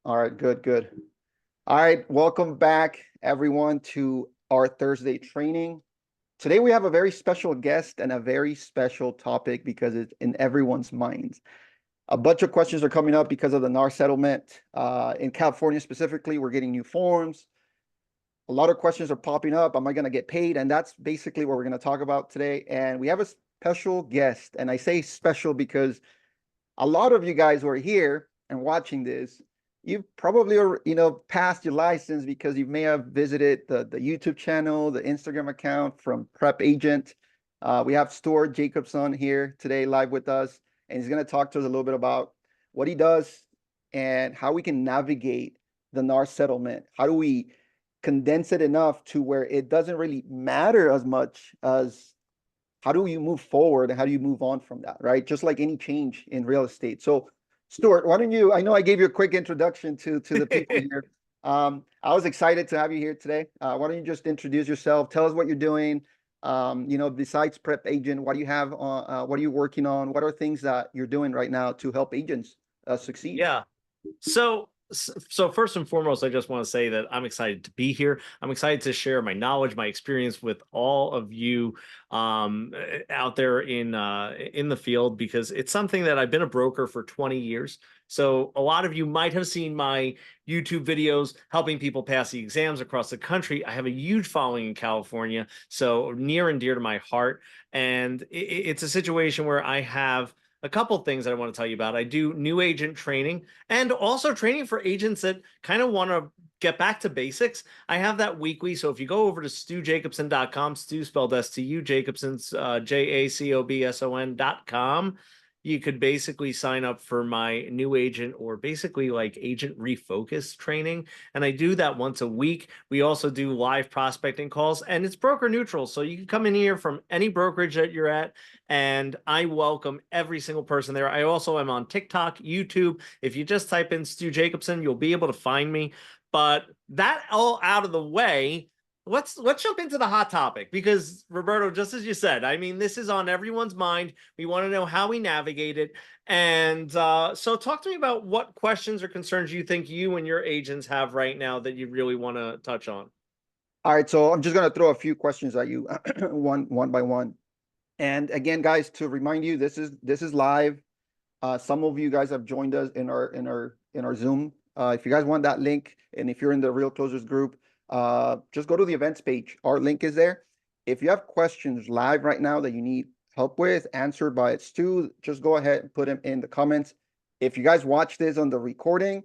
All right, good, good. All right, welcome back everyone to our Thursday training. Today we have a very special guest and a very special topic because it's in everyone's minds. A bunch of questions are coming up because of the NARS settlement. In California specifically, we're getting new forms. A lot of questions are popping up. Am I going to get paid? And that's basically what we're going to talk about today. And we have a special guest. And I say special because a lot of you guys who are here and watching this, you've probably, passed your license because you may have visited the YouTube channel, the Instagram account from Prep Agent. We have Stuart Jacobson here today live with us, and he's going to talk to us a little bit about what he does and how we can navigate the NAR settlement. How do we condense it enough to where it doesn't really matter as much as how do you move forward and how do you move on from that, right? Just like any change in real estate. So, Stuart, why don't you? I know I gave you a quick introduction to the people here. I was excited to have you here today. Why don't you just introduce yourself? Tell us what you're doing. Besides Prep Agent, what do you have? What are you working on? What are things that you're doing right now to help agents succeed? Yeah. So first and foremost, I just want to say that I'm excited to be here. I'm excited to share my knowledge, my experience with all of you out there in the field, because it's something that I've been a broker for 20 years. So a lot of you might have seen my YouTube videos helping people pass the exams across the country. I have a huge following in California, so near and dear to my heart. And it's a situation where I have a couple things that I want to tell you about. I do new agent training and also training for agents that kind of want to get back to basics. I have that weekly. So if you go over to stujacobson.com, Stu spelled S-T-U, Jacobson's Jacobson.com, you could basically sign up for my new agent or basically like agent refocus training. And I do that once a week. We also do live prospecting calls, and it's broker neutral. So you can come in here from any brokerage that you're at, and I welcome every single person there. I also am on TikTok, YouTube. If you just type in Stu Jacobson, you'll be able to find me. But that all out of the way, let's jump into the hot topic, because Roberto, just as you said, I mean, this is on everyone's mind. We want to know how we navigate it. And so talk to me about what questions or concerns you think you and your agents have right now that you really want to touch on. All right, so I'm just going to throw a few questions at you, one by one. And again, guys, to remind you, this is live. Some of you guys have joined us in our Zoom. If you guys want that link, and if you're in the Real Closers group, just go to the events page. Our link is there. If you have questions live right now that you need help with, answered by Stu, just go ahead and put them in the comments. If you guys watch this on the recording,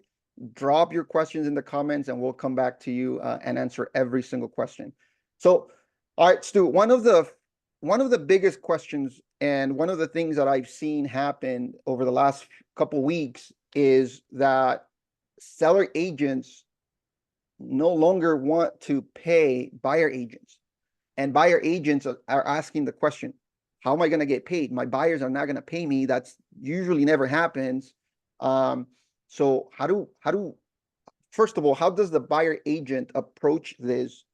drop your questions in the comments, and we'll come back to you and answer every single question. So, all right, Stu, one of the biggest questions and one of the things that I've seen happen over the last couple weeks is that seller agents no longer want to pay buyer agents. And buyer agents are asking the question, how am I going to get paid? My buyers are not going to pay me. That's usually never happens. So first of all, how does the buyer agent approach this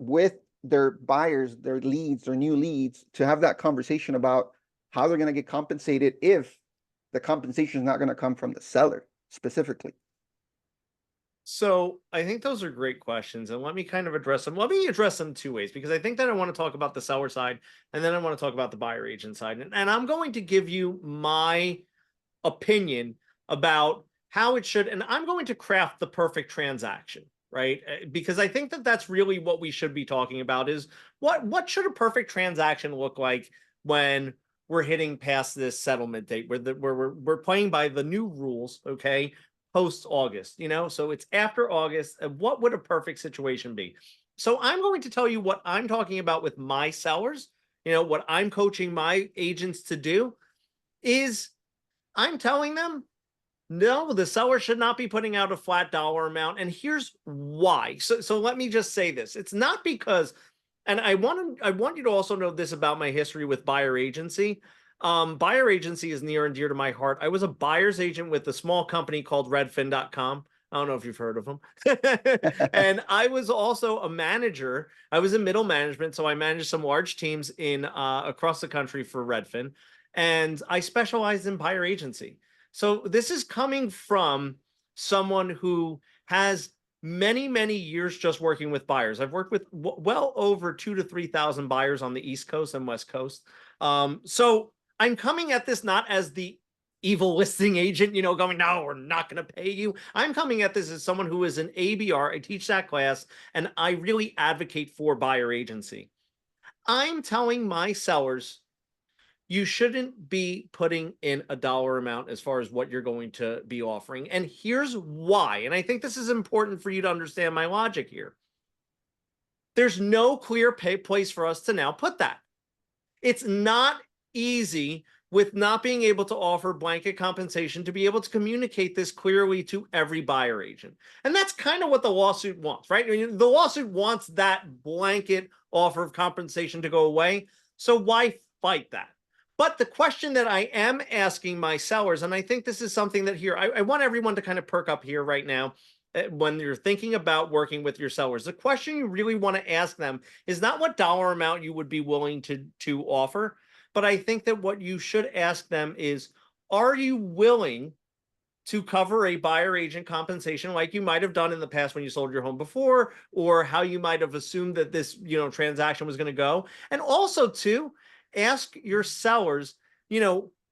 with their buyers, their leads, their new leads, to have that conversation about how they're going to get compensated if the compensation is not going to come from the seller specifically? So I think those are great questions, and let me kind of address them. Let me address them two ways, because I think that I want to talk about the seller side, and then I want to talk about the buyer agent side. And I'm going to give you my opinion about how it should, and I'm going to craft the perfect transaction, right? Because I think that that's really what we should be talking about, is what should a perfect transaction look like when we're hitting past this settlement date, where we're playing by the new rules, okay? Post August, so it's after August. What would a perfect situation be? So I'm going to tell you what I'm talking about with my sellers. What I'm coaching my agents to do is I'm telling them, no, the seller should not be putting out a flat dollar amount. And here's why. So let me just say this. It's not because, and I want you to also know this about my history with buyer agency. Buyer agency is near and dear to my heart. I was a buyer's agent with a small company called Redfin.com. I don't know if you've heard of them. And I was also a manager. I was in middle management, so I managed some large teams in across the country for Redfin, and I specialized in buyer agency. So this is coming from someone who has many, many years just working with buyers. I've worked with well over 2,000 to 3,000 buyers on the East Coast and West Coast. So I'm coming at this not as the evil listing agent, going, no, we're not going to pay you. I'm coming at this as someone who is an ABR. I teach that class, and I really advocate for buyer agency. I'm telling my sellers, you shouldn't be putting in a dollar amount as far as what you're going to be offering. And here's why. And I think this is important for you to understand my logic here. There's no clear place for us to now put that. It's not easy with not being able to offer blanket compensation to be able to communicate this clearly to every buyer agent. And that's kind of what the lawsuit wants, right? I mean, the lawsuit wants that blanket offer of compensation to go away. So why fight that? But the question that I am asking my sellers, and I think this is something that here, I want everyone to kind of perk up here right now when you're thinking about working with your sellers. The question you really want to ask them is not what dollar amount you would be willing to offer, but I think that what you should ask them is, are you willing to cover a buyer agent compensation like you might have done in the past when you sold your home before, or how you might have assumed that this, transaction was going to go? And also too, ask your sellers,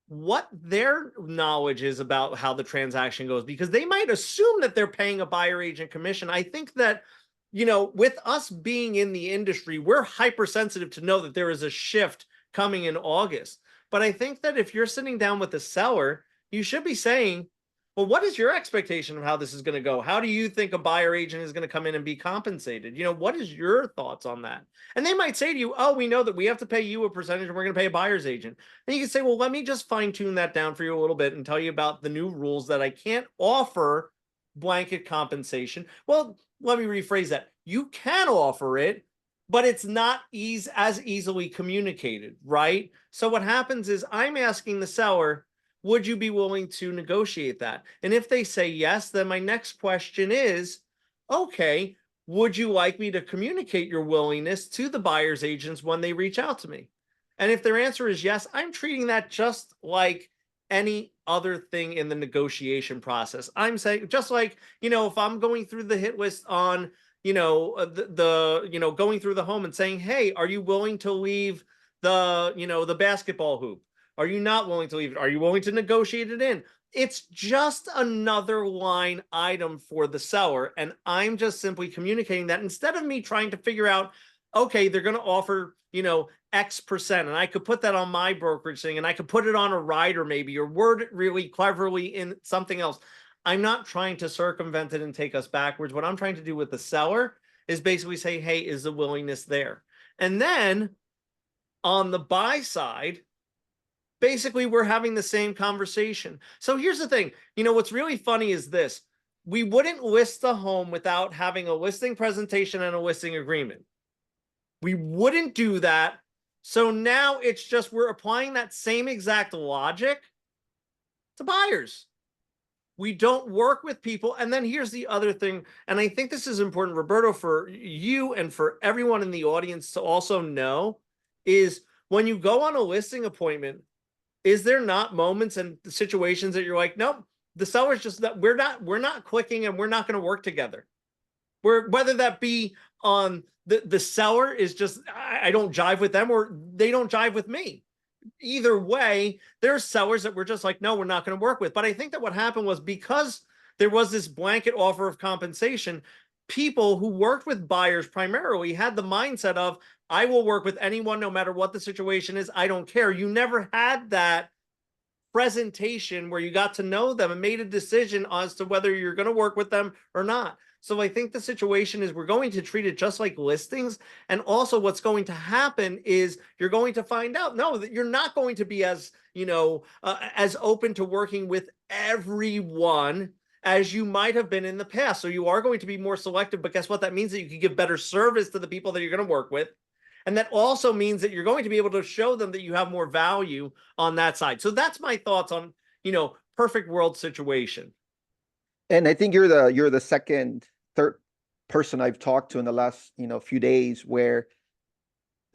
what their knowledge is about how the transaction goes, because they might assume that they're paying a buyer agent commission. I think that, with us being in the industry, we're hypersensitive to know that there is a shift coming in August. But I think that if you're sitting down with the seller, you should be saying, well, what is your expectation of how this is going to go? How do you think a buyer agent is going to come in and be compensated? What is your thoughts on that? And they might say to you, oh, we know that we have to pay you a percentage and we're going to pay a buyer's agent. And you can say, well, let me just fine tune that down for you a little bit and tell you about the new rules that I can't offer blanket compensation. Well, let me rephrase that. You can offer it, but it's not as easily communicated, right? So what happens is I'm asking the seller, would you be willing to negotiate that? And if they say yes, then my next question is, okay, would you like me to communicate your willingness to the buyer's agents when they reach out to me? And if their answer is yes, I'm treating that just like any other thing in the negotiation process. I'm saying, just like, if I'm going through the hit list on, going through the home and saying, hey, are you willing to leave the basketball hoop? Are you not willing to leave it? Are you willing to negotiate it in? It's just another line item for the seller. And I'm just simply communicating that instead of me trying to figure out, okay, they're going to offer, X percent. And I could put that on my brokerage thing, and I could put it on a rider maybe, or word it really cleverly in something else. I'm not trying to circumvent it and take us backwards. What I'm trying to do with the seller is basically say, hey, is the willingness there? And then on the buy side, basically we're having the same conversation. So here's the thing, what's really funny is this. We wouldn't list the home without having a listing presentation and a listing agreement. We wouldn't do that. So now it's just, we're applying that same exact logic to buyers. We don't work with people. And then here's the other thing, and I think this is important, Roberto, for you and for everyone in the audience to also know, is when you go on a listing appointment, is there not moments and situations that you're like, nope, the seller's just that we're not clicking and we're not going to work together. Whether that be on the seller is just, I don't jive with them, or they don't jive with me. Either way, there's sellers that we're just like, no, we're not going to work with. But I think that what happened was, because there was this blanket offer of compensation, people who worked with buyers primarily had the mindset of, I will work with anyone no matter what the situation is. I don't care. You never had that presentation where you got to know them and made a decision as to whether you're going to work with them or not. So I think the situation is, we're going to treat it just like listings. And also what's going to happen is you're going to find out, no, that you're not going to be as, as open to working with everyone as you might have been in the past. So you are going to be more selective, but guess what? That means that you can give better service to the people that you're going to work with. And that also means that you're going to be able to show them that you have more value on that side. So that's my thoughts on, perfect world situation. And I think you're the third person I've talked to in the last, few days where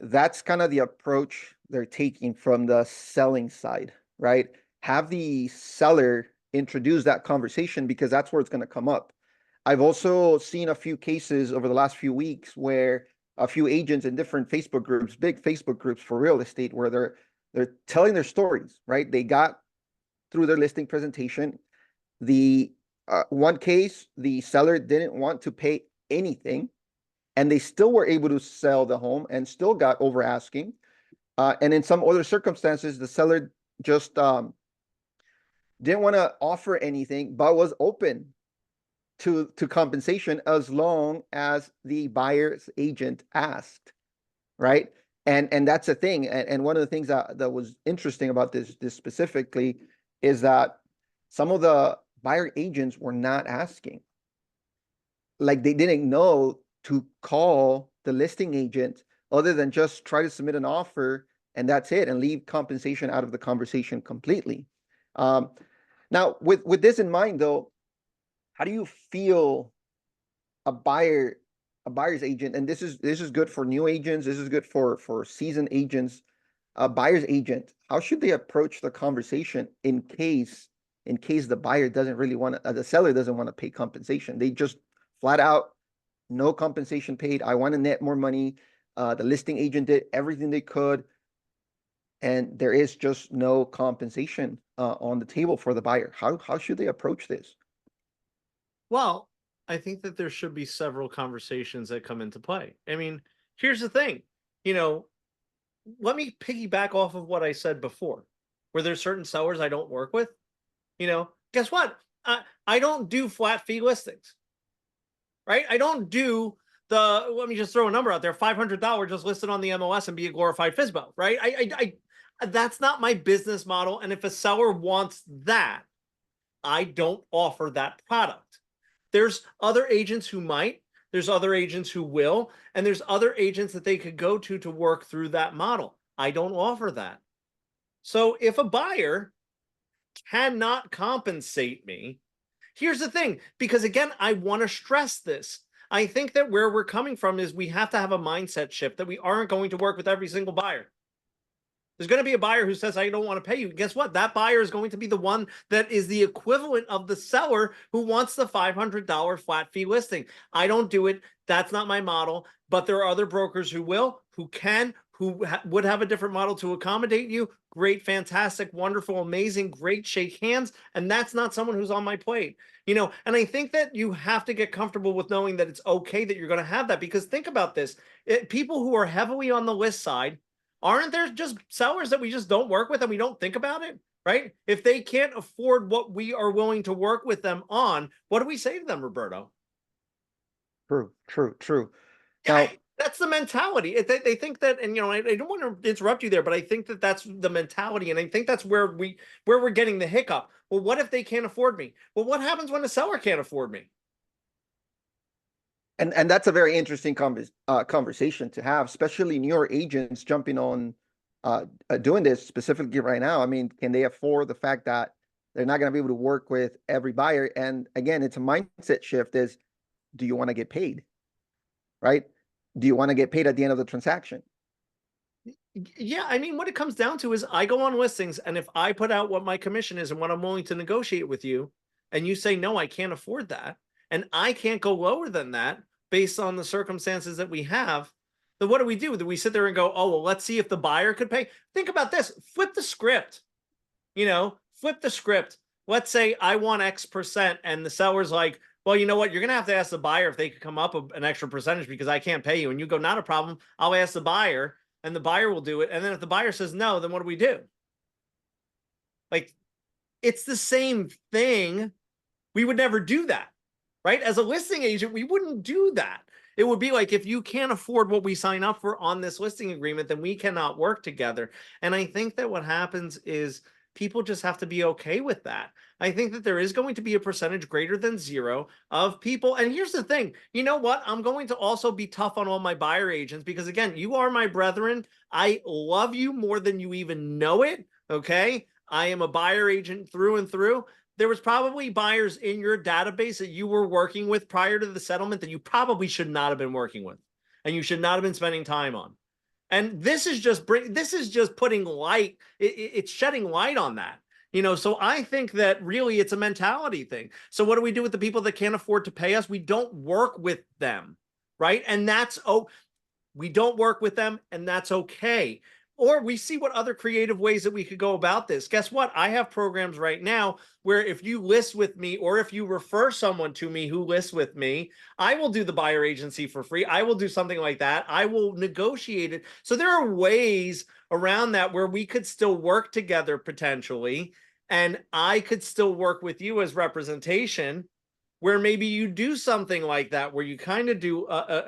that's kind of the approach they're taking from the selling side, right? Have the seller introduce that conversation because that's where it's going to come up. I've also seen a few cases over the last few weeks where a few agents in different Facebook groups, big Facebook groups for real estate, where they're telling their stories, right? They got through their listing presentation. The one case, the seller didn't want to pay anything, and they still were able to sell the home and still got over asking. And in some other circumstances, the seller just didn't want to offer anything, but was open to compensation as long as the buyer's agent asked, right? And that's the thing. And one of the things that was interesting about this specifically is that some of the buyer agents were not asking. Like they didn't know to call the listing agent other than just try to submit an offer and that's it, and leave compensation out of the conversation completely. Now, with this in mind, though, how do you feel a buyer's agent, and this is good for new agents, this is good for seasoned agents, a buyer's agent, how should they approach the conversation in case the buyer doesn't really want to, the seller doesn't want to pay compensation? They just flat out, no compensation paid. I want to net more money. The listing agent did everything they could, and there is just no compensation on the table for the buyer. How should they approach this? Well, I think that there should be several conversations that come into play. I mean, here's the thing, let me piggyback off of what I said before, where there's certain sellers I don't work with. Guess what? I don't do flat fee listings, right? I don't do let me just throw a number out there, $500 just listed on the MLS and be a glorified FSBO, right? I that's not my business model. And if a seller wants that, I don't offer that product. There's other agents who might, there's other agents who will, and there's other agents that they could go to work through that model. I don't offer that. So if a buyer cannot compensate me, here's the thing, because again, I want to stress this. I think that where we're coming from is we have to have a mindset shift that we aren't going to work with every single buyer. There's going to be a buyer who says, I don't want to pay you. Guess what? That buyer is going to be the one that is the equivalent of the seller who wants the $500 flat fee listing. I don't do it. That's not my model. But there are other brokers who will, who can, who would have a different model to accommodate you. Great, fantastic, wonderful, amazing, great, shake hands. And that's not someone who's on my plate. And I think that you have to get comfortable with knowing that it's okay that you're going to have that. Because think about this. People who are heavily on the list side, aren't there just sellers that we just don't work with and we don't think about it, right? If they can't afford what we are willing to work with them on, what do we say to them, Roberto? True. Yeah, Now, that's the mentality. They think that, and I don't want to interrupt you there, but I think that that's the mentality, and I think that's where we're getting the hiccup. Well, what if they can't afford me? Well, what happens when a seller can't afford me? and that's a very interesting conversation to have, especially newer agents jumping on doing this specifically right now. I mean, can they afford the fact that they're not going to be able to work with every buyer? And again, it's a mindset shift. Is, do you want to get paid, right? Do you want to get paid at the end of the transaction? Yeah, I mean, what it comes down to is I go on listings, and if I put out what my commission is and what I'm willing to negotiate with you, and you say, no, I can't afford that, and I can't go lower than that based on the circumstances that we have, then what do? Do we sit there and go, oh, well, let's see if the buyer could pay? Think about this. Flip the script. Flip the script. Let's say I want X percent, and the seller's like, well, you know what? You're going to have to ask the buyer if they could come up an extra percentage because I can't pay you. And you go, not a problem. I'll ask the buyer, and the buyer will do it. And then if the buyer says no, then what do? Like, it's the same thing. We would never do that, right? As a listing agent, we wouldn't do that. It would be like, if you can't afford what we sign up for on this listing agreement, then we cannot work together. And I think that what happens is people just have to be okay with that. I think that there is going to be a percentage greater than zero of people. And here's the thing, you know what? I'm going to also be tough on all my buyer agents because, again, you are my brethren. I love you more than you even know it. Okay. I am a buyer agent through and through. There was probably buyers in your database that you were working with prior to the settlement that you probably should not have been working with, and you should not have been spending time on. And this is just putting light. It's shedding light on that. So I think that really it's a mentality thing. So what do we do with the people that can't afford to pay us? We don't work with them, right? And we don't work with them, and that's okay. Or we see what other creative ways that we could go about this. Guess what? I have programs right now where if you list with me or if you refer someone to me who lists with me, I will do the buyer agency for free. I will do something like that. I will negotiate it. So there are ways around that where we could still work together potentially, and I could still work with you as representation, where maybe you do something like that, where you kind of do a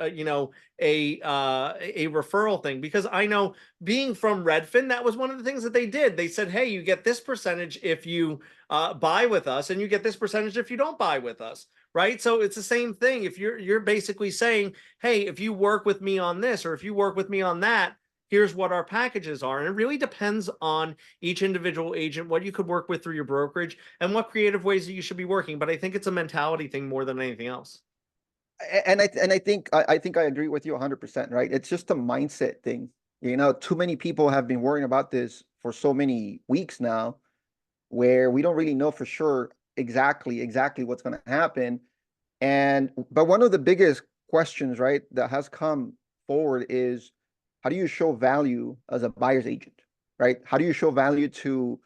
referral thing. Because I know, being from Redfin, that was one of the things that they did. They said, hey, you get this percentage if you buy with us, and you get this percentage if you don't buy with us, right? So it's the same thing. If you're basically saying, hey, if you work with me on this, or if you work with me on that, here's what our packages are. And it really depends on each individual agent, what you could work with through your brokerage, and what creative ways that you should be working. But I think it's a mentality thing more than anything else. And I think I agree with you 100%, right? It's just a mindset thing. Too many people have been worrying about this for so many weeks now, where we don't really know for sure exactly what's going to happen. But one of the biggest questions, right, that has come forward is, how do you show value as a buyer's agent, right? How do you show value to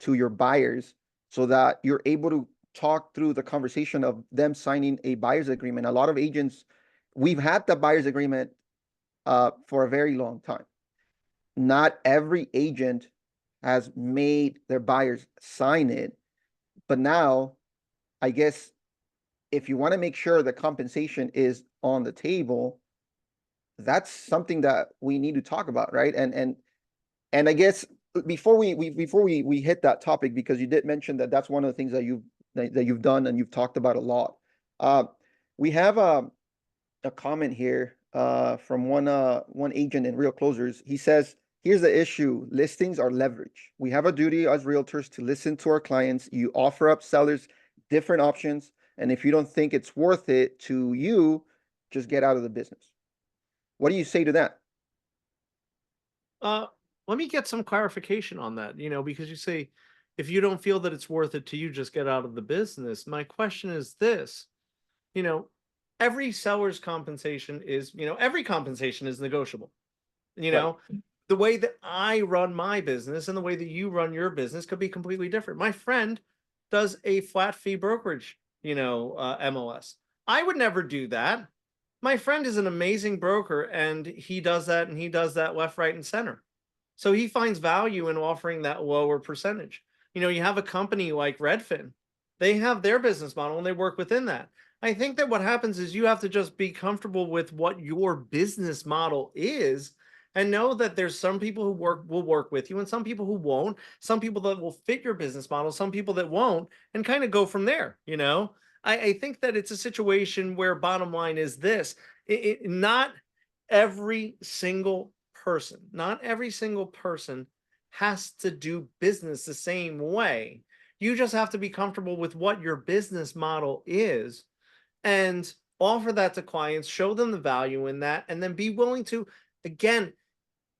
your buyers so that you're able to talk through the conversation of them signing a buyer's agreement? A lot of agents, we've had the buyer's agreement for a very long time. Not every agent has made their buyers sign it, but now, I guess, if you want to make sure the compensation is on the table, that's something that we need to talk about, right? And I guess before we hit that topic, because you did mention that that's one of the things that you've done and you've talked about a lot. We have a comment here from one agent in Real Closers. He says, here's the issue: listings are leverage. We have a duty as realtors to listen to our clients. You offer up sellers different options, and if you don't think it's worth it to you, just get out of the business. What do you say to that? Uh, Let me get some clarification on that, because you say, if you don't feel that it's worth it to you, just get out of the business. My question is this, you know, every seller's compensation is, every compensation is negotiable. You Right. know, the way that I run my business and the way that you run your business could be completely different. My friend does a flat fee brokerage, MLS. I would never do that. My friend is an amazing broker, and he does that, and he does that left, right, and center. So he finds value in offering that lower percentage. You have a company like Redfin, they have their business model and they work within that. I think that what happens is you have to just be comfortable with what your business model is, and know that there's some people who will work with you and some people who won't, some people that will fit your business model, some people that won't, and kind of go from there. I think that it's a situation where, bottom line is this: not every single not every single person has to do business the same way. You just have to be comfortable with what your business model is and offer that to clients, show them the value in that, and then be willing to, again,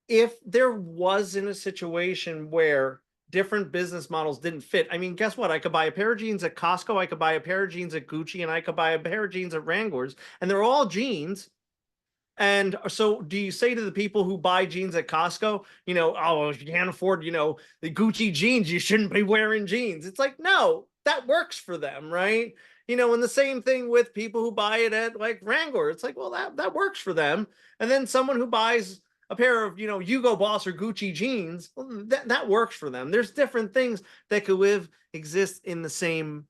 if there was in a situation where different business models didn't fit, I mean, guess what? I could buy a pair of jeans at Costco, I could buy a pair of jeans at Gucci, and I could buy a pair of jeans at Wranglers, and they're all jeans. And so do you say to the people who buy jeans at Costco, oh, if you can't afford, the Gucci jeans, you shouldn't be wearing jeans? It's like, no, that works for them, right? And the same thing with people who buy it at like Wrangler. It's like, well, that works for them. And then someone who buys a pair of, Hugo Boss or Gucci jeans, well, that works for them. There's different things that could exist in the same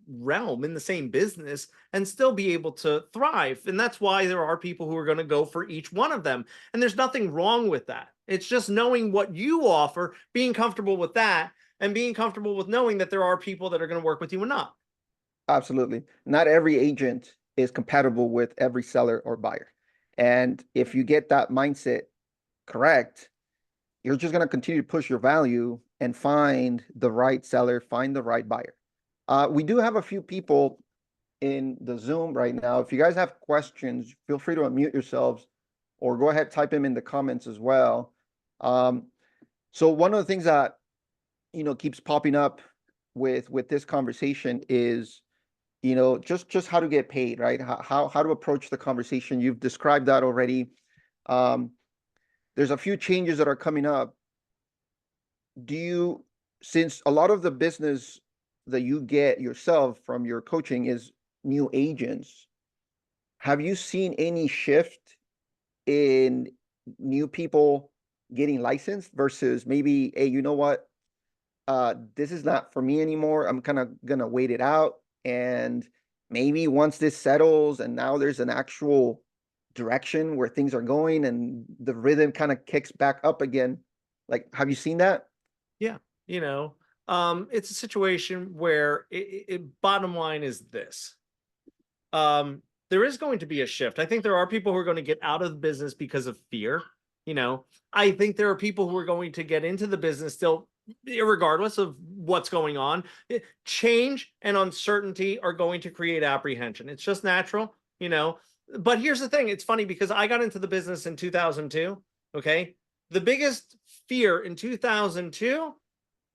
realm, in the same business, and still be able to thrive. And that's why there are people who are going to go for each one of them. And there's nothing wrong with that. It's just knowing what you offer, being comfortable with that, and being comfortable with knowing that there are people that are going to work with you and not. Absolutely. Not every agent is compatible with every seller or buyer. And if you get that mindset correct, you're just going to continue to push your value and find the right seller, find the right buyer. We do have a few people in the Zoom right now. If you guys have questions, feel free to unmute yourselves or go ahead, type them in the comments as well. So one of the things that keeps popping up with this conversation is, just how to get paid, right? How to approach the conversation. You've described that already. Um, there's a few changes that are coming up. Since a lot of the business that you get yourself from your coaching is new agents, have you seen any shift in new people getting licensed versus maybe, hey, you know what? This is not for me anymore. I'm kind of gonna wait it out. And maybe once this settles and now there's an actual direction where things are going and the rhythm kind of kicks back up again. Like, have you seen that? Yeah, it's a situation where bottom line is this. There is going to be a shift. I think there are people who are going to get out of the business because of fear. I think there are people who are going to get into the business still, regardless of what's going on. Change and uncertainty are going to create apprehension. It's just natural. But here's the thing. It's funny because I got into the business in 2002. Okay. The biggest fear in 2002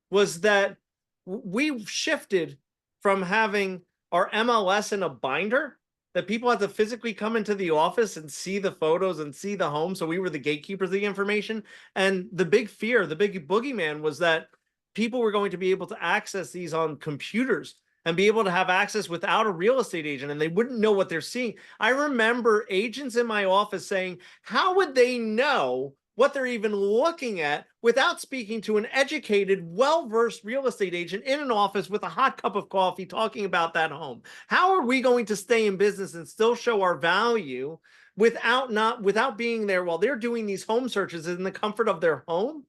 was that we shifted from having our MLS in a binder that people had to physically come into the office and see the photos and see the home. So we were the gatekeepers of the information. And the big fear, the big boogeyman was that people were going to be able to access these on computers and be able to have access without a real estate agent, and they wouldn't know what they're seeing. I remember agents in my office saying, how would they know what they're even looking at without speaking to an educated, well-versed real estate agent in an office with a hot cup of coffee talking about that home? How are we going to stay in business and still show our value without being there while they're doing these home searches in the comfort of their home?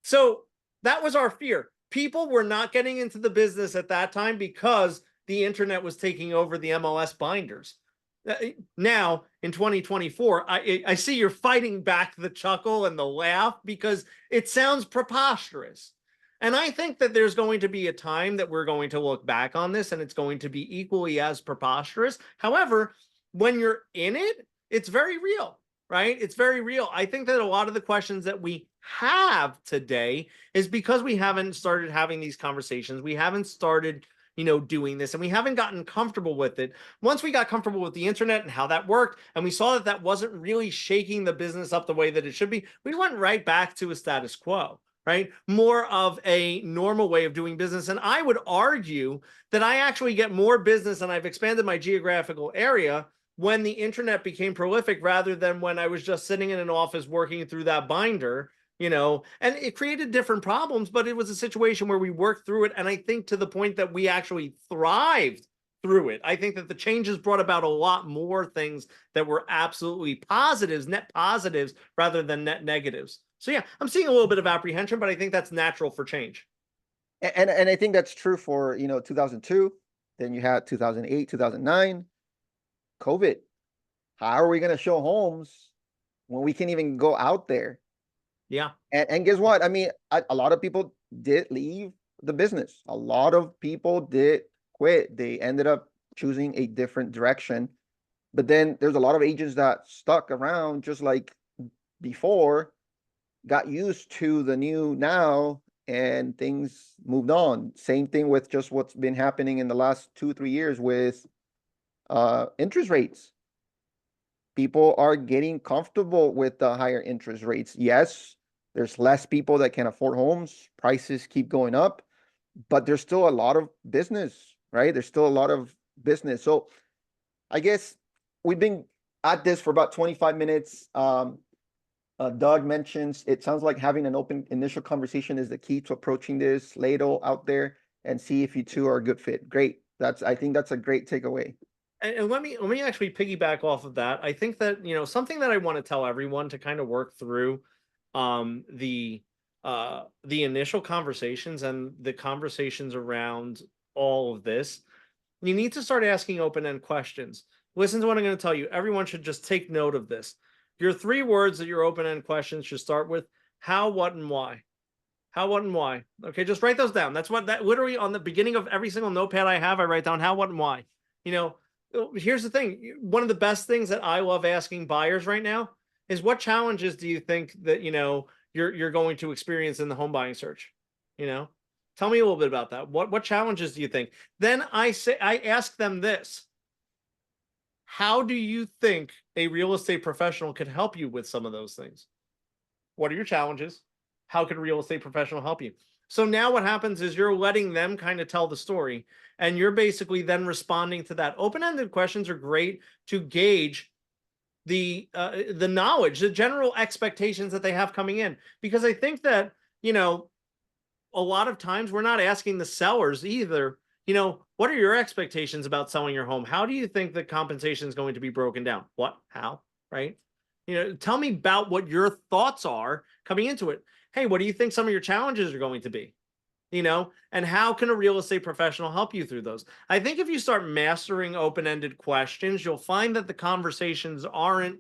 So that was our fear. People were not getting into the business at that time because the internet was taking over the MLS binders. Now in 2024, I see you're fighting back the chuckle and the laugh because it sounds preposterous. And I think that there's going to be a time that we're going to look back on this and it's going to be equally as preposterous. However, when you're in it, it's very real, right? It's very real. I think that a lot of the questions that we have today is because we haven't started having these conversations. We haven't started doing this, and we haven't gotten comfortable with it. Once we got comfortable with the internet and how that worked, and we saw that wasn't really shaking the business up the way that it should be, we went right back to a status quo, right? More of a normal way of doing business. And I would argue that I actually get more business and I've expanded my geographical area when the internet became prolific rather than when I was just sitting in an office working through that binder. And it created different problems, but it was a situation where we worked through it. And I think to the point that we actually thrived through it. I think that the changes brought about a lot more things that were absolutely positives, net positives, rather than net negatives. So yeah, I'm seeing a little bit of apprehension, but I think that's natural for change. And I think that's true for, 2002. Then you had 2008, 2009, COVID. How are we going to show homes when we can't even go out there? Yeah. And guess what? I mean, a lot of people did leave the business. A lot of people did quit. They ended up choosing a different direction. But then there's a lot of agents that stuck around just like before, got used to the new now, and things moved on. Same thing with just what's been happening in the last 2, 3 years with interest rates. People are getting comfortable with the higher interest rates. Yes, there's less people that can afford homes. Prices keep going up, but there's still a lot of business, right? There's still a lot of business. So I guess we've been at this for about 25 minutes. Doug mentions it sounds like having an open initial conversation is the key to approaching this. Ladle out there and see if you two are a good fit. Great. I think that's a great takeaway. And let me actually piggyback off of that. I think that something that I want to tell everyone to kind of work through the initial conversations and the conversations around all of this. You need to start asking open-end questions. Listen to what I'm going to tell you. Everyone should just take note of this. Your 3 words that your open-end questions should start with: how, what, and why. How, what, and why. Okay, just write those down. That's what that literally on the beginning of every single notepad I have, I write down how, what, and why. Here's the thing. One of the best things that I love asking buyers right now is, what challenges do you think that you're going to experience in the home buying search? You know, tell me a little bit about that. What challenges do you think? Then I ask them this: how do you think a real estate professional could help you with some of those things? What are your challenges? How can a real estate professional help you? So now what happens is you're letting them kind of tell the story, and you're basically then responding to that. Open-ended questions are great to gauge the knowledge, the general expectations that they have coming in, because I think that, you know, a lot of times we're not asking the sellers either, you know, what are your expectations about selling your home? How do you think the compensation is going to be broken down? What, how, right? You know, tell me about what your thoughts are coming into it. Hey, what do you think some of your challenges are going to be? You know, and how can a real estate professional help you through those? I think if you start mastering open-ended questions, you'll find that the conversations aren't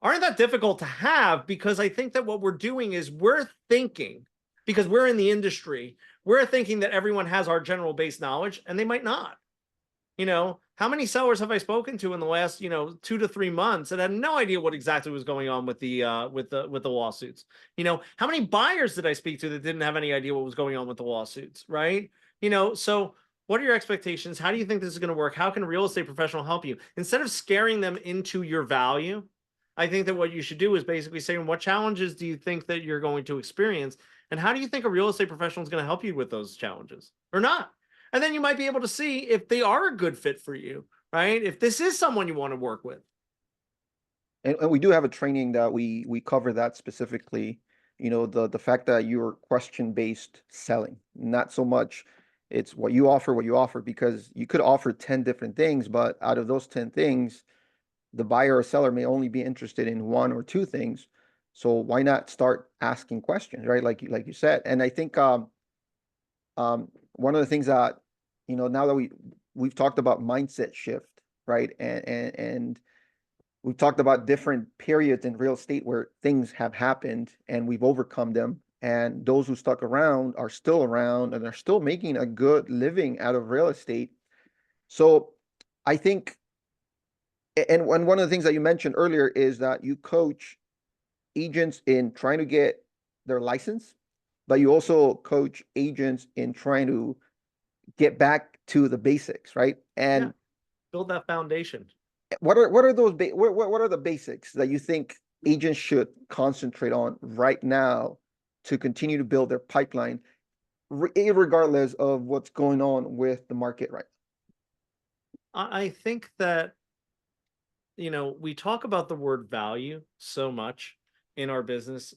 that difficult to have, because I think that what we're doing is we're thinking, because we're in the industry, we're thinking that everyone has our general base knowledge, and they might not. You know, how many sellers have I spoken to in the last, 2 to 3 months that had no idea what exactly was going on with the lawsuits? You know, how many buyers did I speak to that didn't have any idea what was going on with the lawsuits, right? You know, so what are your expectations? How do you think this is going to work? How can a real estate professional help you? Instead of scaring them into your value, I think that what you should do is basically saying, what challenges do you think that you're going to experience? And how do you think a real estate professional is going to help you with those challenges or not? And then you might be able to see if they are a good fit for you, right? If this is someone you want to work with. And we do have a training that we cover that specifically, you know, the fact that you're question-based selling, not so much it's what you offer, because you could offer 10 different things, but out of those 10 things, the buyer or seller may only be interested in one or two things. So why not start asking questions, right? Like you said. And I think one of the things that, you know, now that we've talked about mindset shift, right? And we've talked about different periods in real estate where things have happened and we've overcome them. And those who stuck around are still around and are still making a good living out of real estate. So I think, and one of the things that you mentioned earlier is that you coach agents in trying to get their license, but you also coach agents in trying to get back to the basics, right? Yeah, And build that foundation. what are those what are the basics that you think agents should concentrate on right now to continue to build their pipeline, regardless of what's going on with the market right I think that, we talk about the word value so much in our business,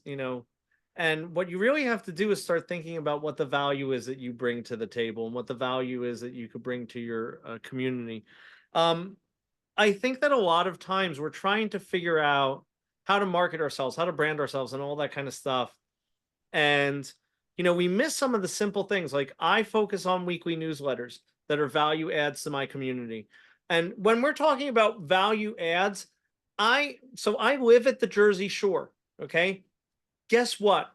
and what you really have to do is start thinking about what the value is that you bring to the table and what the value is that you could bring to your community. Um, I think that a lot of times we're trying to figure out how to market ourselves, how to brand ourselves, and all that kind of stuff. And, we miss some of the simple things. Like, I focus on weekly newsletters that are value adds to my community. And when we're talking about value adds, I live at the Jersey Shore. Okay. Guess what?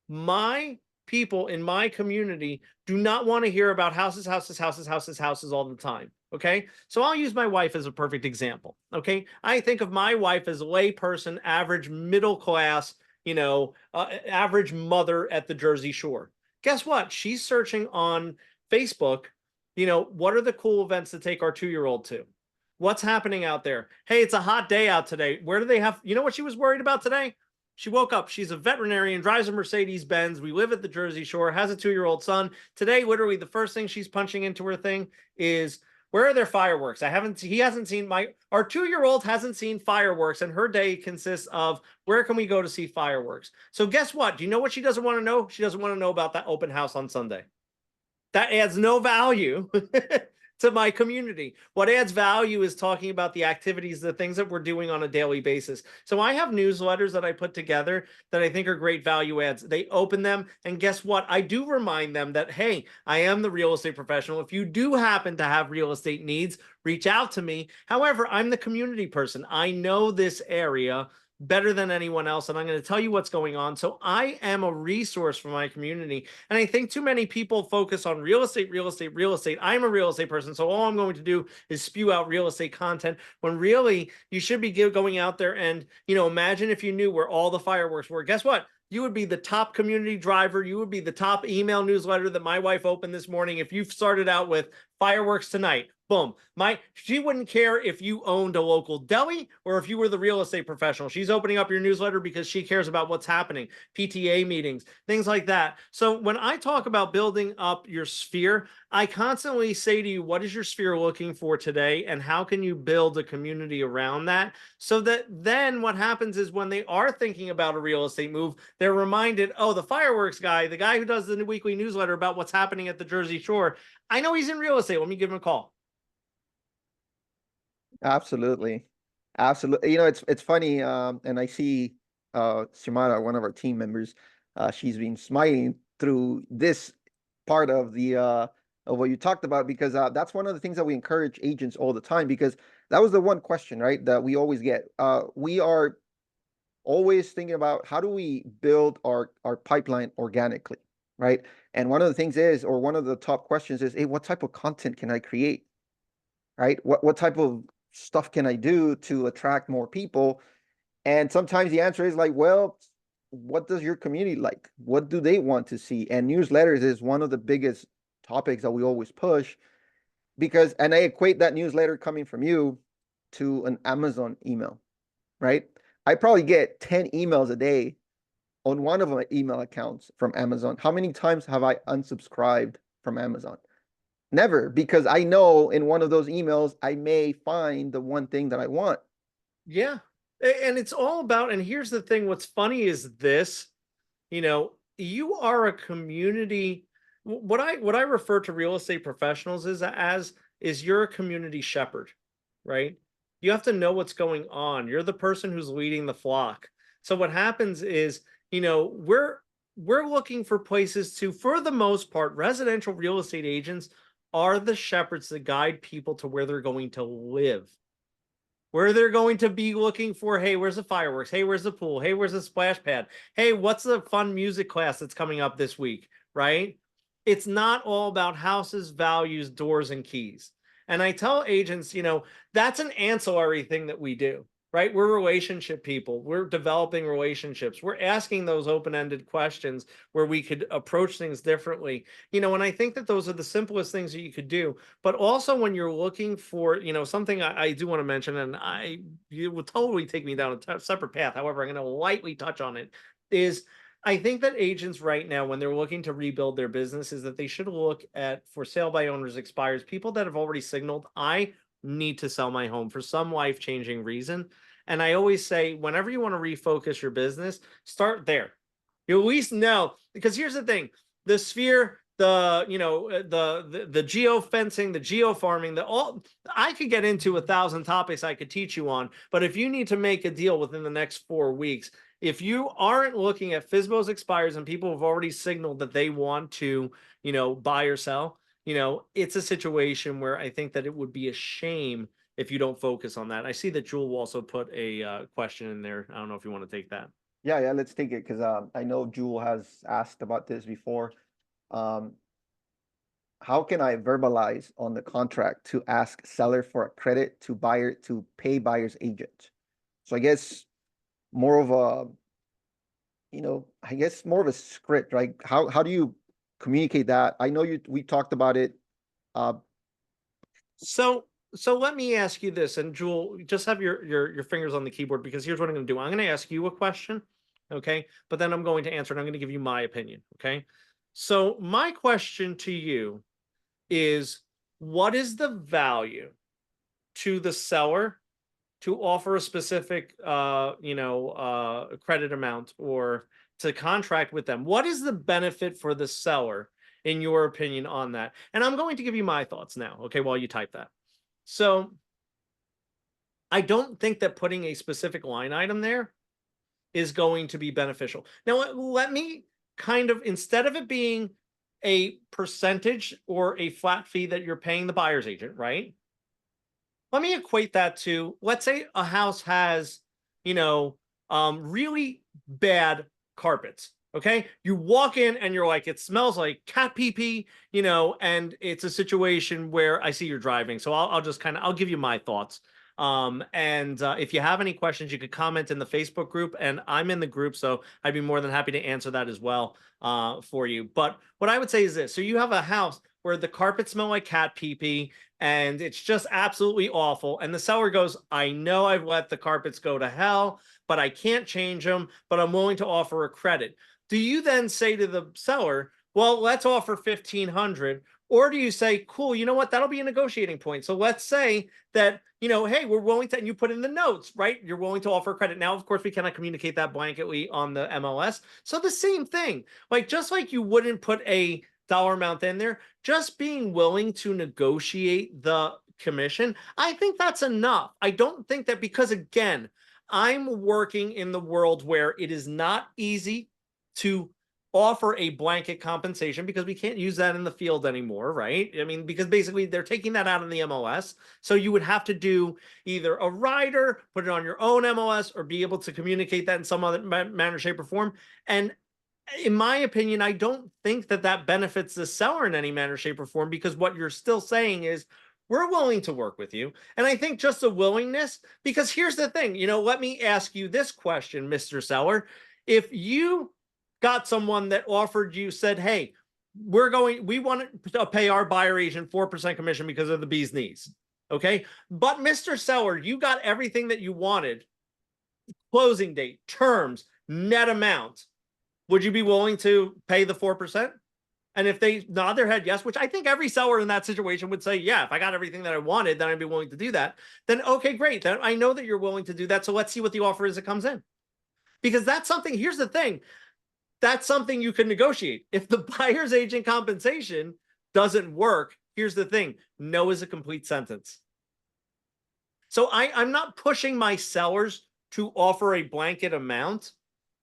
My people in my community do not want to hear about houses, houses, houses, houses, houses all the time. Okay. So I'll use my wife as a perfect example. Okay. I think of my wife as a layperson, average middle class, average mother at the Jersey Shore. Guess what? She's searching on Facebook, what are the cool events to take our 2-year-old to? What's happening out there? Hey, it's a hot day out today. Where do they have, what she was worried about today? She woke up. She's a veterinarian, drives a Mercedes Benz. We live at the Jersey Shore, has a 2-year-old son. Today, literally, the first thing she's punching into her thing is, where are their fireworks? He hasn't seen our 2-year-old hasn't seen fireworks, and her day consists of, where can we go to see fireworks? So guess what? Do you know what she doesn't want to know? She doesn't want to know about that open house on Sunday. That adds no value to my community. What adds value is talking about the activities, the things that we're doing on a daily basis. So I have newsletters that I put together that I think are great value adds. They open them, and guess what? I do remind them that, hey, I am the real estate professional. If you do happen to have real estate needs, reach out to me. However, I'm the community person. I know this area better than anyone else, and I'm going to tell you what's going on. So I am a resource for my community. And I think too many people focus on real estate, real estate, real estate. I'm a real estate person, so all I'm going to do is spew out real estate content, when really you should be going out there and, imagine if you knew where all the fireworks were. Guess what? you would be the top community driver. You would be the top email newsletter that my wife opened this morning. If you started out with fireworks tonight, boom. She wouldn't care if you owned a local deli or if you were the real estate professional. She's opening up your newsletter because she cares about what's happening, PTA meetings, things like that. So when I talk about building up your sphere, I constantly say to you, what is your sphere looking for today? And how can you build a community around that? So that then what happens is when they are thinking about a real estate move, they're reminded, oh, the fireworks guy, the guy who does the weekly newsletter about what's happening at the Jersey Shore, I know he's in real estate. Let me give him a call. Absolutely. Absolutely. It's funny, and I see Simara, one of our team members, she's been smiling through this part of the of what you talked about, because that's one of the things that we encourage agents all the time, because that was the one question, right, that we always get. We are always thinking about how do we build our pipeline organically, right? And one of the things is, or one of the top questions is, hey, what type of content can I create? Right? What type of stuff can I do to attract more people? And sometimes the answer is like, well, what does your community like? What do they want to see? And newsletters is one of the biggest topics that we always push, because, and I equate that newsletter coming from you to an Amazon email, right? I probably get 10 emails a day on one of my email accounts from Amazon. How many times have I unsubscribed from Amazon? Never, because I know in one of those emails, I may find the one thing that I want. Yeah. And it's all about, and here's the thing, what's funny is this, you are a community. What I refer to real estate professionals is you're a community shepherd, right? You have to know what's going on. You're the person who's leading the flock. So what happens is, we're looking for places to, for the most part, residential real estate agents are the shepherds that guide people to where they're going to live, where they're going to be looking for, hey, where's the fireworks? Hey, where's the pool? Hey, where's the splash pad? Hey, what's the fun music class that's coming up this week, right? It's not all about houses, values, doors, and keys. And I tell agents, that's an ancillary thing that we do, right? We're relationship people. We're developing relationships. We're asking those open-ended questions where we could approach things differently. And I think that those are the simplest things that you could do. But also when you're looking for, something I do want to mention, and you will totally take me down a separate path. However, I'm going to lightly touch on it, is I think that agents right now, when they're looking to rebuild their business, is that they should look at for sale by owners expires, people that have already signaled, I need to sell my home for some life-changing reason. And I always say, whenever you want to refocus your business, start there. You at least know, because here's the thing, the sphere, the geo fencing, the geo farming, I could get into 1,000 topics I could teach you on, but if you need to make a deal within the next 4 weeks, if you aren't looking at FSBOs expires and people have already signaled that they want to, buy or sell, it's a situation where I think that it would be a shame if you don't focus on that. I see that Jewel also put a question in there. I don't know if you want to take that. Yeah, let's take it, because I know Jewel has asked about this before. How can I verbalize on the contract to ask seller for a credit to pay buyer's agent? So I guess more of a, more of a script, right? How do you communicate that? I know we talked about it. So let me ask you this, and Jewel, just have your fingers on the keyboard, because here's what I'm going to do. I'm going to ask you a question, okay? But then I'm going to answer, and I'm going to give you my opinion, okay? So my question to you is, what is the value to the seller to offer a specific, credit amount or to contract with them? What is the benefit for the seller, in your opinion, on that? And I'm going to give you my thoughts now, okay, while you type that. So I don't think that putting a specific line item there is going to be beneficial. Now, let me kind of, instead of it being a percentage or a flat fee that you're paying the buyer's agent, right? Let me equate that to, let's say a house has, really bad carpets. Okay. You walk in and you're like, it smells like cat pee pee, and it's a situation where I see you're driving. So I'll just I'll give you my thoughts. If you have any questions, you could comment in the Facebook group, and I'm in the group, so I'd be more than happy to answer that as well for you. But what I would say is this: so you have a house where the carpets smell like cat pee pee, and it's just absolutely awful. And the seller goes, "I know I've let the carpets go to hell, but I can't change them, but I'm willing to offer a credit." Do you then say to the seller, "Well, let's offer 1,500," or do you say, "Cool, you know what? That'll be a negotiating point. So let's say that, hey, we're willing to," and you put in the notes, right? You're willing to offer credit. Now, of course, we cannot communicate that blanketly on the MLS. So the same thing, like just like you wouldn't put a dollar amount in there, just being willing to negotiate the commission, I think that's enough. I don't think that, because again, I'm working in the world where it is not easy to offer a blanket compensation, because we can't use that in the field anymore, right? I mean, because basically they're taking that out in the MLS. So you would have to do either a rider, put it on your own MLS, or be able to communicate that in some other manner, shape, or form. And in my opinion, I don't think that that benefits the seller in any manner, shape, or form, because what you're still saying is, we're willing to work with you. And I think just a willingness, because here's the thing, let me ask you this question, Mr. Seller. If you got someone that offered you, said, "Hey, we want to pay our buyer agent 4% commission because of the bee's knees." Okay. But Mr. Seller, you got everything that you wanted: closing date, terms, net amount. Would you be willing to pay the 4%? And if they nod their head yes, which I think every seller in that situation would say, yeah, if I got everything that I wanted, then I'd be willing to do that. Then, okay, great. Then I know that you're willing to do that. So let's see what the offer is that comes in. Because that's something, here's the thing, that's something you can negotiate. If the buyer's agent compensation doesn't work, here's the thing: no is a complete sentence. So I'm not pushing my sellers to offer a blanket amount.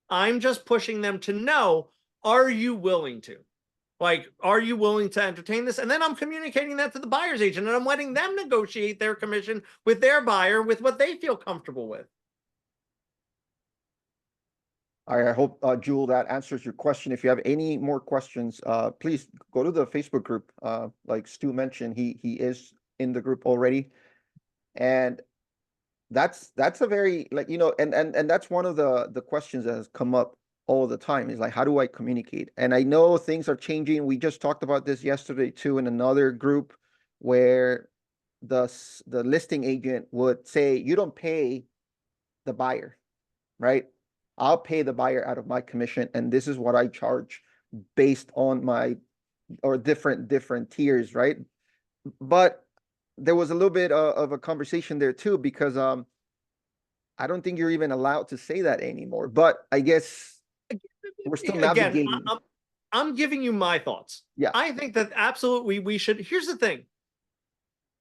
I'm just pushing them to know, are you willing to? Like, are you willing to entertain this? And then I'm communicating that to the buyer's agent, and I'm letting them negotiate their commission with their buyer with what they feel comfortable with. All right, I hope, Jewel, that answers your question. If you have any more questions, please go to the Facebook group. Like Stu mentioned, he is in the group already. And that's a very, like, and that's one of the questions that has come up all the time, is like, how do I communicate? And I know things are changing. We just talked about this yesterday too in another group, where the listing agent would say, you don't pay the buyer, right? I'll pay the buyer out of my commission, and this is what I charge based on my, or different tiers, right? But there was a little bit of a conversation there too, because I don't think you're even allowed to say that anymore. But I guess we're still Again, navigating. I'm giving you my thoughts. Yeah, I think that absolutely we should. Here's the thing: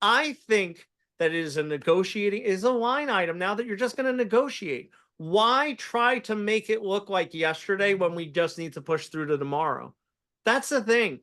I think that it is a line item now that you're just going to negotiate. Why try to make it look like yesterday when we just need to push through to tomorrow? That's the thing.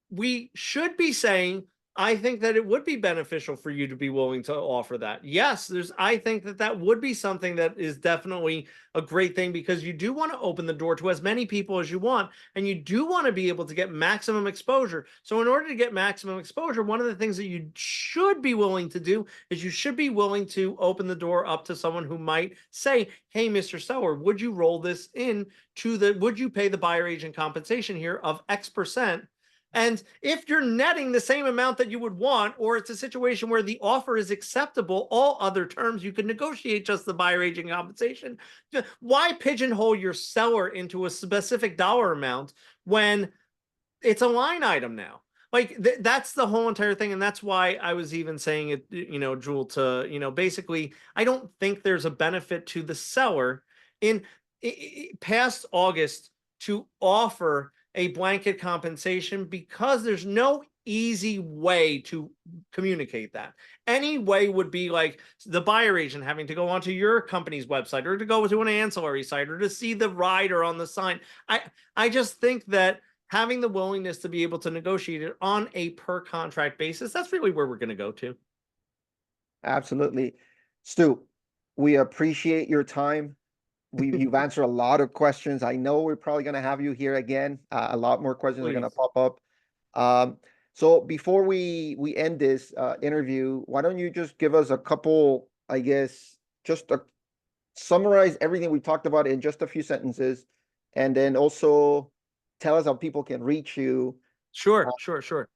We should be saying, I think that it would be beneficial for you to be willing to offer that. Yes, I think that that would be something that is definitely a great thing, because you do want to open the door to as many people as you want, and you do want to be able to get maximum exposure. So in order to get maximum exposure, one of the things that you should be willing to do is you should be willing to open the door up to someone who might say, "Hey, Mr. Seller, would you roll this in would you pay the buyer agent compensation here of X%? And if you're netting the same amount that you would want, or it's a situation where the offer is acceptable, all other terms, you can negotiate just the buyer agent compensation." Why pigeonhole your seller into a specific dollar amount when it's a line item now? Like that's the whole entire thing. And that's why I was even saying it, Jewel, to, basically, I don't think there's a benefit to the seller in past August to offer a blanket compensation, because there's no easy way to communicate that. Any way would be like the buyer agent having to go onto your company's website, or to go to an ancillary site, or to see the rider on the sign. I just think that having the willingness to be able to negotiate it on a per contract basis, that's really where we're going to go to. absolutely. Stu, we appreciate your time. You've answered a lot of questions. I know we're probably going to have you here again. A lot more questions are going to Please. pop up. Um, So before we end this interview, why don't you just give us a couple, I guess, just summarize everything we talked about in just a few sentences, and then also tell us how people can reach you. Sure, sure, sure.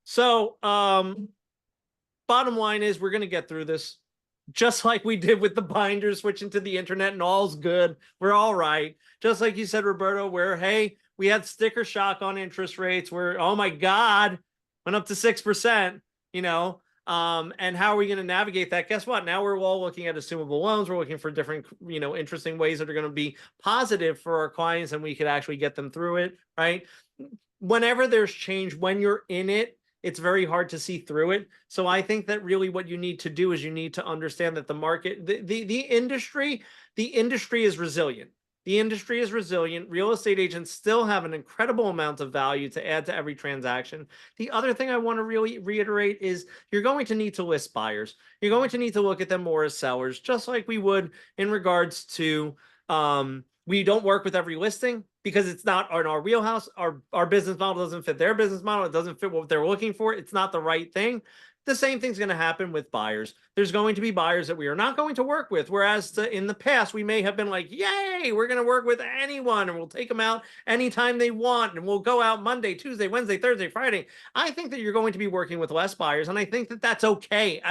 So, bottom line is we're going to get through this just like we did with the binders switching to the internet, and all's good. We're all right. Just like you said, Roberto, where, hey, we had sticker shock on interest rates where, oh my God, went up to 6%, you know, and how are we going to navigate that? Guess what? Now we're all looking at assumable loans. We're looking for different, you know, interesting ways that are going to be positive for our clients, and we could actually get them through it, right? Whenever there's change, when you're in it, it's very hard to see through it. So I think that really what you need to do is you need to understand that the market, the industry is resilient. The industry is resilient. Real estate agents still have an incredible amount of value to add to every transaction. The other thing I want to really reiterate is you're going to need to list buyers. You're going to need to look at them more as sellers, just like we would in regards to we don't work with every listing because it's not in our wheelhouse. Our business model doesn't fit their business model. It doesn't fit what they're looking for. It's not the right thing. The same thing's going to happen with buyers. There's going to be buyers that we are not going to work with. Whereas in the past, we may have been like, yay, we're going to work with anyone and we'll take them out anytime they want. And we'll go out Monday, Tuesday, Wednesday, Thursday, Friday. I think that you're going to be working with less buyers. And I think that that's okay.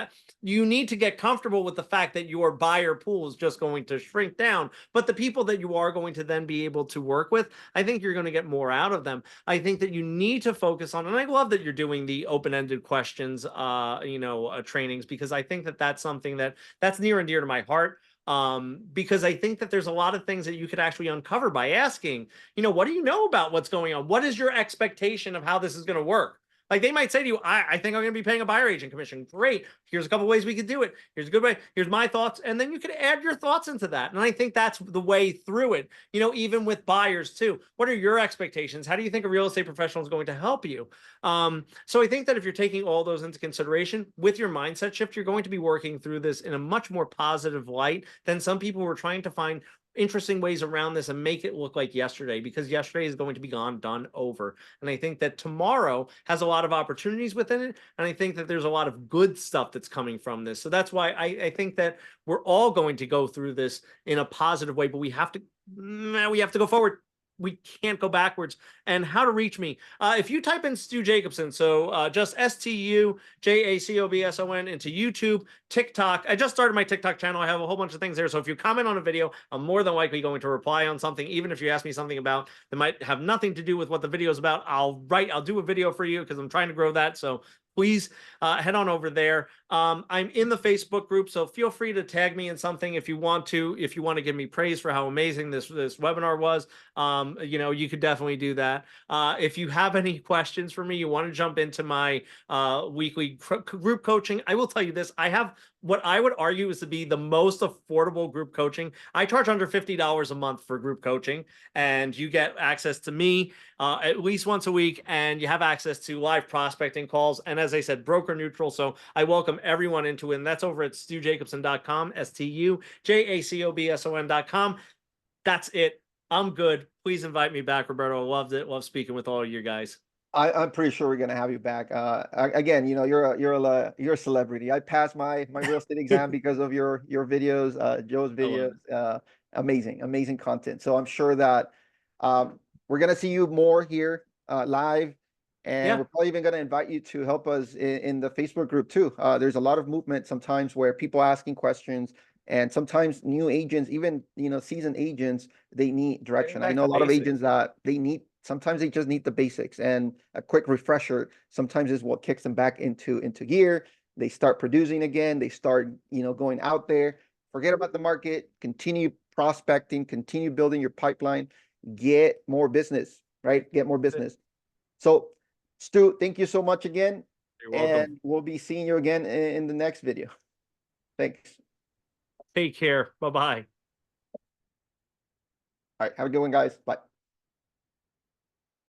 You need to get comfortable with the fact that your buyer pool is just going to shrink down. But the people that you are going to then be able to work with, I think you're going to get more out of them. I think that you need to focus on, and I love that you're doing the open-ended questions, trainings, because I think that that's something that's near and dear to my heart. Because I think that there's a lot of things that you could actually uncover by asking, what do you know about what's going on? What is your expectation of how this is going to work? Like they might say to you, I think I'm going to be paying a buyer agent commission. Great. Here's a couple ways we could do it. Here's a good way. Here's my thoughts. And then you could add your thoughts into that. And I think that's the way through it, even with buyers too. What are your expectations? How do you think a real estate professional is going to help you? So I think that if you're taking all those into consideration with your mindset shift, you're going to be working through this in a much more positive light than some people who are trying to find interesting ways around this and make it look like yesterday, because yesterday is going to be gone, done, over. And I think that tomorrow has a lot of opportunities within it. And I think that there's a lot of good stuff that's coming from this. So that's why I think that we're all going to go through this in a positive way, but we have to go forward. We can't go backwards. And how to reach me. If you type in Stu Jacobson, so just STUJACOBSON into YouTube, TikTok. I just started my TikTok channel. I have a whole bunch of things there. So if you comment on a video, I'm more than likely going to reply on something, even if you ask me something about that might have nothing to do with what the video is about. I'll do a video for you because I'm trying to grow that. So please head on over there. I'm in the Facebook group, so feel free to tag me in something if you want to. If you want to give me praise for how amazing this webinar was, you could definitely do that. If you have any questions for me, you want to jump into my weekly group coaching, I will tell you this. I have what I would argue is to be the most affordable group coaching. I charge under $50 a month for group coaching, and you get access to me at least once a week, and you have access to live prospecting calls. And as I said, broker neutral. So I welcome everyone into it. And that's over at stujacobson.com, STUJACOBSON.com. That's it. I'm good. Please invite me back, Roberto. I loved it. Love speaking with all of you guys. I'm pretty sure we're gonna have you back. Again, you're a celebrity. I passed my real estate exam because of your videos, Joe's videos. Amazing content. So I'm sure that we're gonna see you more here live, and we're probably even gonna invite you to help us in the Facebook group too. There's a lot of movement sometimes where people asking questions, and sometimes new agents, even seasoned agents, they need direction. I know a lot of agents that sometimes they just need the basics, and a quick refresher sometimes is what kicks them back into gear. They start producing again. They start, going out there. Forget about the market. Continue prospecting. Continue building your pipeline. Get more business, right? Get more business. So, Stu, thank you so much again. You're welcome. And we'll be seeing you again in the next video. Thanks. Take care. Bye-bye. All right. Have a good one, guys. Bye.